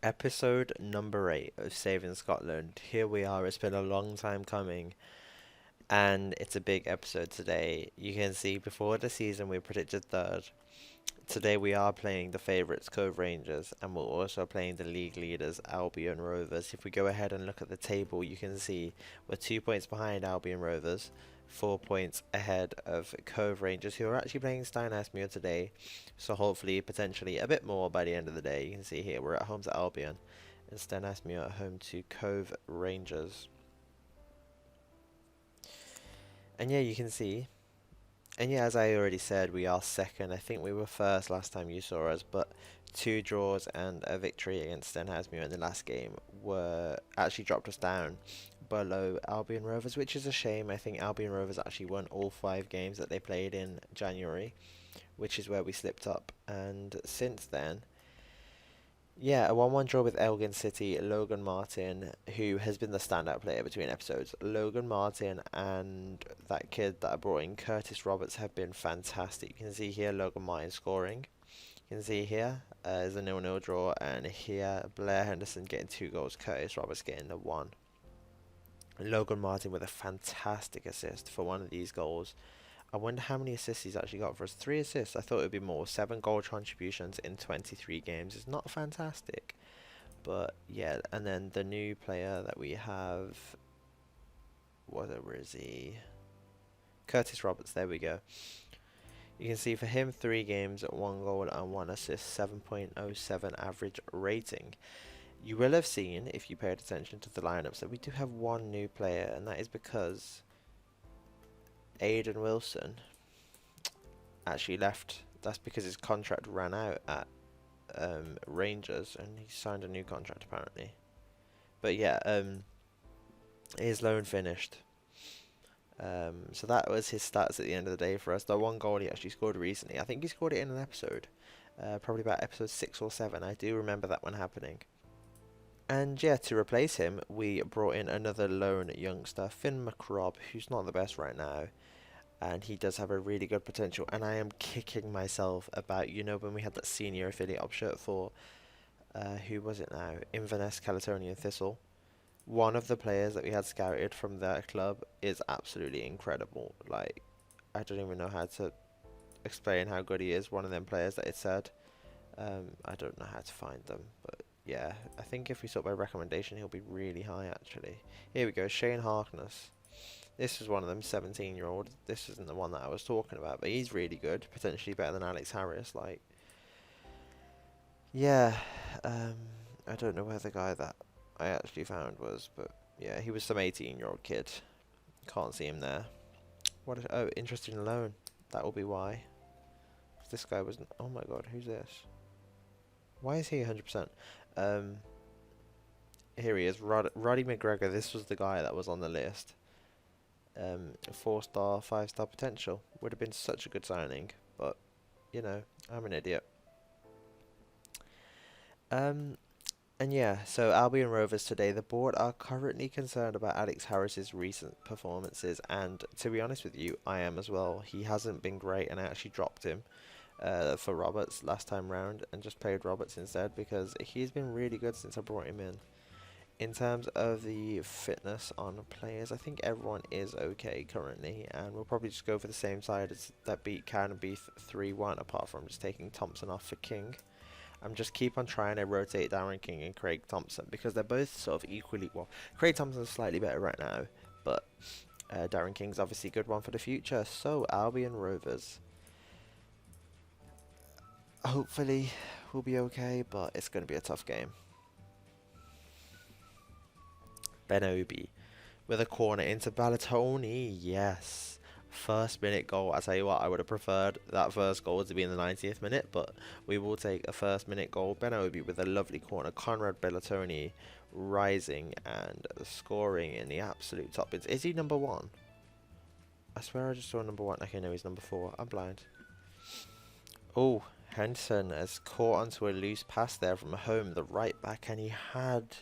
Episode number 8 of Saving Scotland. Here we are, it's been a long time coming, and it's a big episode today. You can see before the season we predicted third. Today we are playing the favourites, Cove Rangers, and we're also playing the league leaders, Albion Rovers. If we go ahead and look at the table, you can see we're 2 points behind Albion Rovers, 4 points ahead of Cove Rangers, who are actually playing Steinasmuir today. So hopefully, potentially a bit more by the end of the day. You can see here we're at home to Albion, and Steinasmuir at home to Cove Rangers. And yeah, you can see. And yeah, as I already said, we are second. I think we were first last time you saw us, but two draws and a victory against Stenhousemuir in the last game were actually dropped us down below Albion Rovers, which is a shame. I think Albion Rovers actually won all 5 games that they played in January, which is where we slipped up. And since then, yeah, a 1-1 draw with Elgin City. Logan Martin, who has been the standout player between episodes. Logan Martin and that kid that I brought in, Curtis Roberts, have been fantastic. You can see here Logan Martin scoring. You can see here is a 0-0 draw, and here Blair Henderson getting 2 goals, Curtis Roberts getting the 1. Logan Martin with a fantastic assist for one of these goals. I wonder how many assists he's actually got for us. 3 assists. I thought it would be more. 7 goal contributions in 23 games is not fantastic. But yeah, and then the new player that we have, where is he? Curtis Roberts, there we go. You can see for him 3 games, 1 goal and 1 assist, 7.07 average rating. You will have seen, if you paid attention to the lineups, that we do have one new player, and that is because Aidan Wilson actually left. That's because his contract ran out at Rangers, and he signed a new contract apparently. But yeah, his loan finished. So that was his stats at the end of the day for us. The 1 goal he actually scored recently. I think he scored it in an episode, probably about episode 6 or 7. I do remember that one happening. And yeah, to replace him, we brought in another lone youngster, Finn McRobb, who's not the best right now. And he does have a really good potential, and I am kicking myself about, when we had that senior affiliate op shirt for, who was it now? Inverness Caledonian Thistle. One of the players that we had scouted from their club is absolutely incredible. Like, I don't even know how to explain how good he is. One of them players that it said. I don't know how to find them, but yeah, I think if we sort by recommendation, he'll be really high actually. Here we go, Shane Harkness. This is one of them, 17-year-old. This isn't the one that I was talking about, but he's really good. Potentially better than Alex Harris. Like, yeah, I don't know where the guy that I actually found was, but yeah, he was some 18-year-old kid. Can't see him there. Oh, interesting loan. That will be why. This guy wasn't. Oh my god, who's this? Why is he 100%? Here he is, Roddy McGregor. This was the guy that was on the list. 4-star, 5-star potential. Would have been such a good signing, but I'm an idiot. And yeah, so Albion Rovers today, the board are currently concerned about Alex Harris's recent performances, and to be honest with you, I am as well. He hasn't been great, and I actually dropped him for Roberts last time round and just played Roberts instead because he's been really good since I brought him in. In terms of the fitness on players, I think everyone is okay currently, and we'll probably just go for the same side as that beat Carnaby 3-1, apart from just taking Thompson off for King. I'm just keep on trying to rotate Darren King and Craig Thompson because they're both sort of equally, well, Craig Thompson's slightly better right now, but Darren King's obviously a good one for the future. So Albion Rovers, hopefully we'll be okay, but it's going to be a tough game. Ben Obi with a corner into Balatoni. Yes. First minute goal. I tell you what, I would have preferred that first goal to be in the 90th minute, but we will take a first minute goal. Ben Obi with a lovely corner. Conrad Balatoni rising and scoring in the absolute top. Is he number 1? I swear I just saw number 1. Okay, no, he's number 4. I'm blind. Oh, Henderson has caught onto a loose pass there from home, the right back, and he had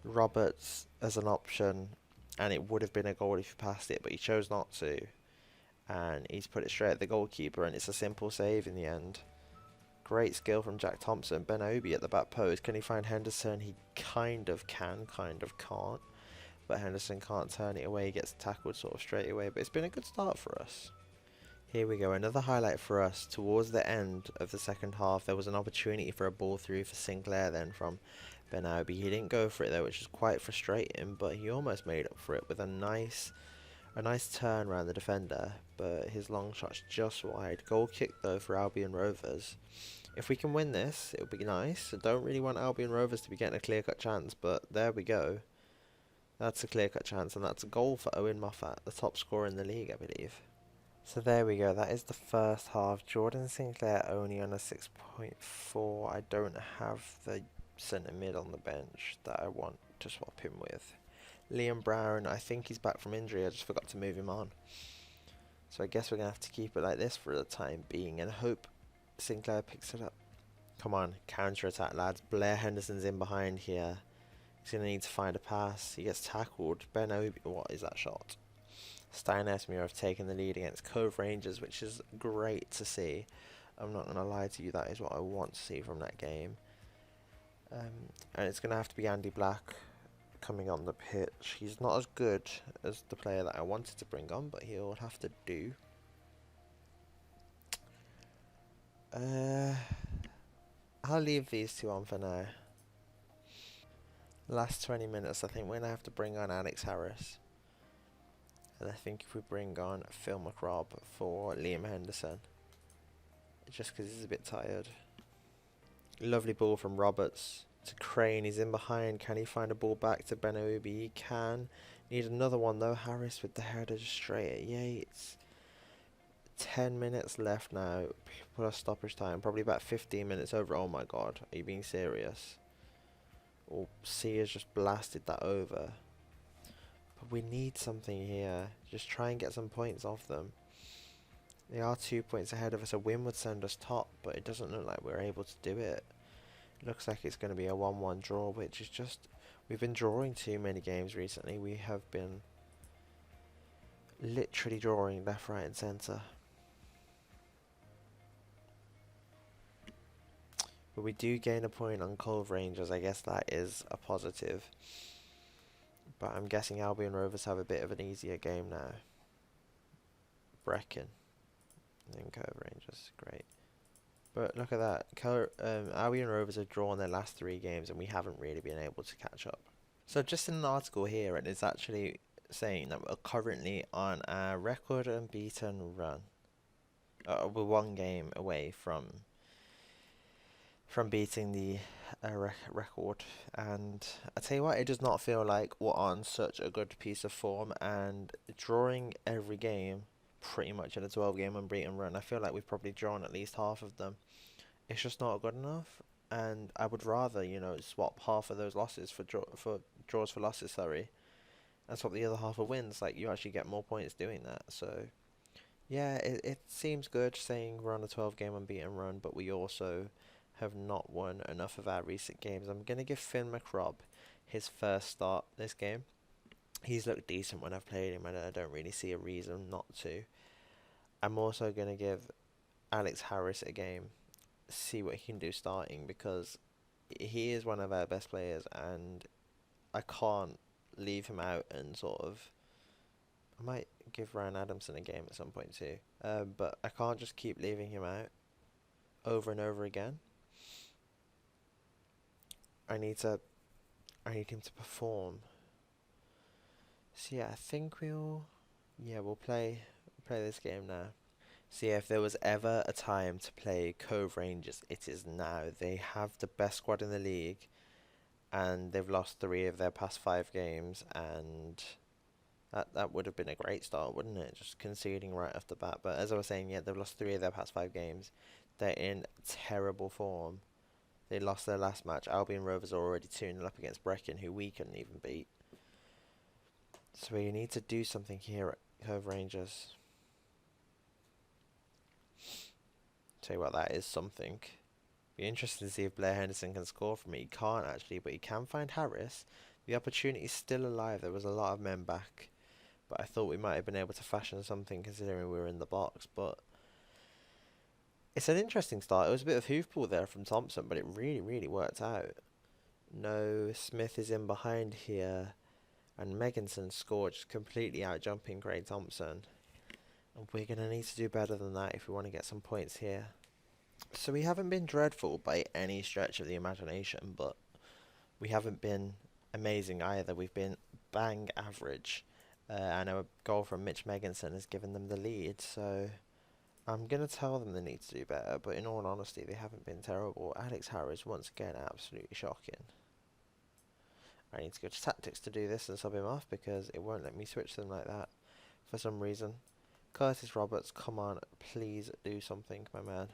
Roberts as an option, and it would have been a goal if he passed it, but he chose not to, and he's put it straight at the goalkeeper, and it's a simple save in the end. Great skill from Jack Thompson. Ben Obi at the back post. Can he find Henderson? He kind of can, kind of can't. But Henderson can't turn it away. He gets tackled sort of straight away. But it's been a good start for us. Here we go. Another highlight for us. Towards the end of the second half, there was an opportunity for a ball through for Sinclair then from Ben Obi. He didn't go for it though, which is quite frustrating. But he almost made up for it with a nice turn around the defender, but his long shot's just wide. Goal kick though for Albion Rovers. If we can win this, it would be nice. I don't really want Albion Rovers to be getting a clear-cut chance, but there we go. That's a clear-cut chance, and that's a goal for Owen Moffat, the top scorer in the league, I believe. So there we go. That is the first half. Jordan Sinclair only on a 6.4. I don't have the centre mid on the bench that I want to swap him with. Liam Brown, I think he's back from injury. I just forgot to move him on. So I guess we're going to have to keep it like this for the time being and hope Sinclair picks it up. Come on, counter-attack, lads. Blair Henderson's in behind here. He's going to need to find a pass. He gets tackled. Ben Obi, what is that shot? Stein Esmere have taken the lead against Cove Rangers, which is great to see. I'm not going to lie to you, that is what I want to see from that game. And it's going to have to be Andy Black coming on the pitch. He's not as good as the player that I wanted to bring on, but he'll have to do. I'll leave these two on for now. Last 20 minutes, I think we're going to have to bring on Alex Harris. And I think if we bring on Phil McRobb for Liam Henderson, just because he's a bit tired. Lovely ball from Roberts to Crane. He's in behind. Can he find a ball back to Ben Obi? He can. Need another one though. Harris with the header just straight at Yates. 10 minutes left now. Plus stoppage time. Probably about 15 minutes over. Oh my god. Are you being serious? Oh, Sears just blasted that over. But we need something here. Just try and get some points off them. They are 2 points ahead of us. A win would send us top, but it doesn't look like we're able to do it. It looks like it's going to be a 1-1 draw, which is just... We've been drawing too many games recently. We have been literally drawing left, right and centre. But we do gain a point on Cove Rangers. I guess that is a positive. But I'm guessing Albion Rovers have a bit of an easier game now. Brecon. And then Cove Rangers. Great. But look at that. Albion Rovers have drawn their last 3 games and we haven't really been able to catch up. So just in an article here, and it's actually saying that we're currently on a record unbeaten run. We're 1 game away from beating the record, and I tell you what, it does not feel like we're on such a good piece of form, and drawing every game pretty much in a 12-game unbeaten run. I feel like we've probably drawn at least half of them. It's just not good enough, and I would rather, you know, swap half of those losses for draws for losses, sorry, and swap the other half for wins. Like, you actually get more points doing that. So yeah, it seems good saying we're on a 12-game unbeaten run, but we also have not won enough of our recent games. I'm going to give Finn McRobb his first start this game. He's looked decent when I've played him, and I don't really see a reason not to. I'm also going to give Alex Harris a game, see what he can do starting, because he is one of our best players, and I can't leave him out and sort of... I might give Ryan Adamson a game at some point too, but I can't just keep leaving him out over and over again. I need him to perform. So yeah, I think we'll play this game now. So yeah, if there was ever a time to play Cove Rangers, it is now. They have the best squad in the league, and they've lost 3 of their past 5 games, and that would have been a great start, wouldn't it? Just conceding right off the bat. But as I was saying, yeah, they've lost 3 of their past 5 games. They're in terrible form. They lost their last match. Albion Rovers are already 2-0 up against Brecon, who we couldn't even beat. So we need to do something here at Cove Rangers. Tell you what, that is something. Be interested to see if Blair Henderson can score for me. He can't actually, but he can find Harris. The opportunity is still alive. There was a lot of men back, but I thought we might have been able to fashion something considering we were in the box. But It's an interesting start. It was a bit of hoofball there from Thompson, but it really, really worked out. No, Smith is in behind here, and Megginson scored, just completely out jumping Gray Thompson. And we're going to need to do better than that if we want to get some points here. So we haven't been dreadful by any stretch of the imagination, but we haven't been amazing either. We've been bang average. And a goal from Mitch Megginson has given them the lead, so I'm going to tell them they need to do better, but in all honesty, they haven't been terrible. Alex Harris, once again, absolutely shocking. I need to go to tactics to do this and sub him off because it won't let me switch them like that for some reason. Curtis Roberts, come on, please do something, my man.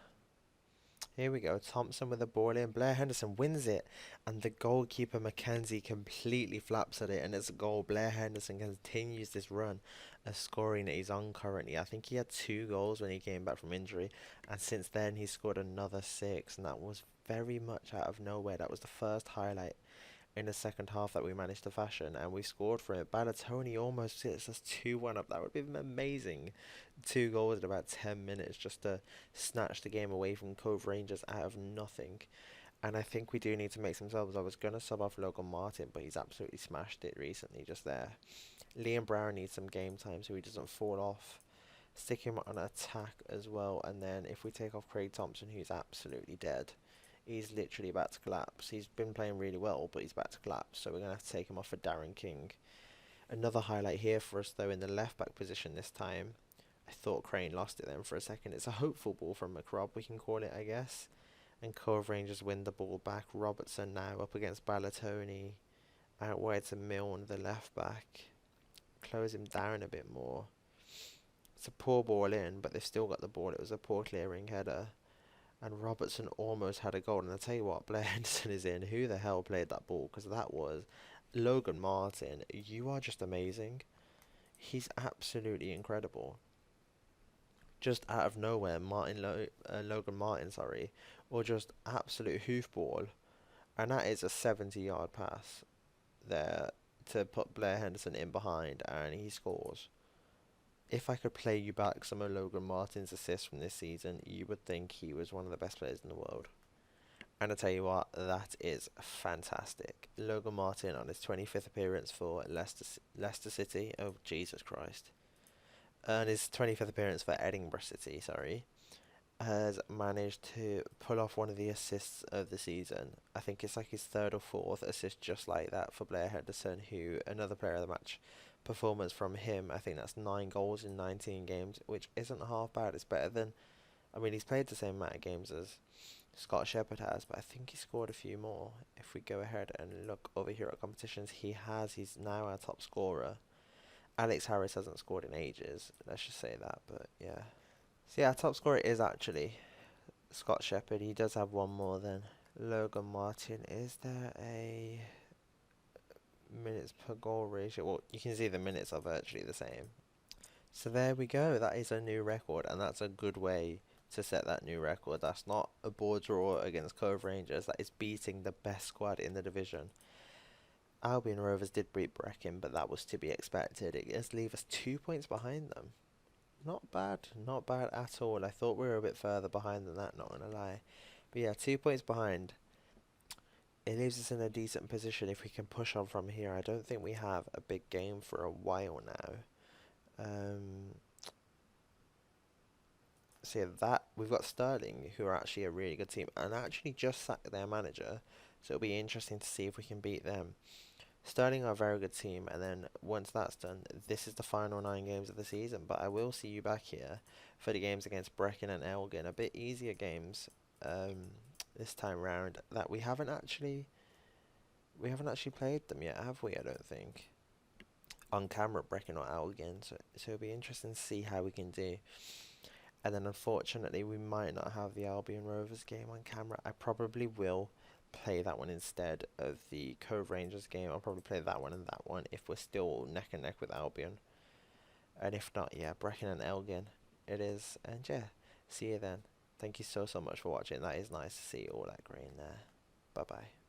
Here we go, Thompson with the ball in, Blair Henderson wins it, and the goalkeeper Mackenzie completely flaps at it, and it's a goal. Blair Henderson continues this run of scoring that he's on currently. I think he had 2 goals when he came back from injury, and since then he's scored another 6, and that was very much out of nowhere. That was the first highlight in the second half that we managed to fashion, and we scored for it. Balatoni almost hits us 2-1 up. That would have been amazing. 2 goals in about 10 minutes just to snatch the game away from Cove Rangers out of nothing. And I think we do need to make some subs. I was going to sub off Logan Martin, but he's absolutely smashed it recently just there. Liam Brown needs some game time so he doesn't fall off. Stick him on attack as well, and then if we take off Craig Thompson, who's absolutely dead, he's literally about to collapse. He's been playing really well, but he's about to collapse, so we're going to have to take him off for Darren King. Another highlight here for us, though, in the left-back position this time. I thought Crane lost it then for a second. It's a hopeful ball from McRob, we can call it, I guess. And Cove Rangers win the ball back. Robertson now up against Balatoni. Out wide to Milne, the left-back. Close him down a bit more. It's a poor ball in, but they've still got the ball. It was a poor clearing header. And Robertson almost had a goal. And I'll tell you what, Blair Henderson is in. Who the hell played that ball? Because that was Logan Martin. You are just amazing. He's absolutely incredible. Just out of nowhere, Logan Martin, or just absolute hoofball. And that is a 70-yard pass there to put Blair Henderson in behind, and he scores. If I could play you back some of Logan Martin's assists from this season, you would think he was one of the best players in the world. And I tell you what, that is fantastic. Logan Martin on his 25th appearance for Leicester City. Oh, Jesus Christ. And his 25th appearance for Edinburgh City, has managed to pull off one of the assists of the season. I think it's like his 3rd or 4th assist just like that for Blair Henderson, who, another player of the match performance from him. I think that's 9 goals in 19 games, which isn't half bad. It's better than, I mean, he's played the same amount of games as Scott Shepherd has, but I think he scored a few more. If we go ahead and look over here at competitions, he's now our top scorer. Alex Harris hasn't scored in ages, let's just say that, but yeah. So yeah, our top scorer is actually Scott Shepherd. He does have 1 more than Logan Martin. Is there a minutes per goal ratio? Well, you can see the minutes are virtually the same. So there we go. That is a new record, and that's a good way to set that new record. That's not a board draw against Cove Rangers. That is beating the best squad in the division. Albion Rovers did beat Brecon, but that was to be expected. It does leave us 2 points behind them. Not bad at all. I thought we were a bit further behind than that, not gonna lie. But yeah, 2 points behind. It leaves us in a decent position if we can push on from here. I don't think we have a big game for a while now. So yeah, that we've got Sterling, who are actually a really good team, and actually just sacked their manager. So it'll be interesting to see if we can beat them. Sterling are a very good team, and then once that's done, this is the final 9 games of the season. But I will see you back here for the games against Brecon and Elgin, a bit easier games this time round. That we haven't actually played them yet, have we? I don't think on camera, Brecon or Elgin. So it'll be interesting to see how we can do. And then unfortunately, we might not have the Albion Rovers game on camera. I probably will play that one instead of the Cove Rangers game. I'll probably play that one and that one if we're still neck and neck with Albion. And if not, yeah, Brecon and Elgin it is. And yeah, see you then. Thank you so much for watching. That is nice to see all that green there. Bye bye.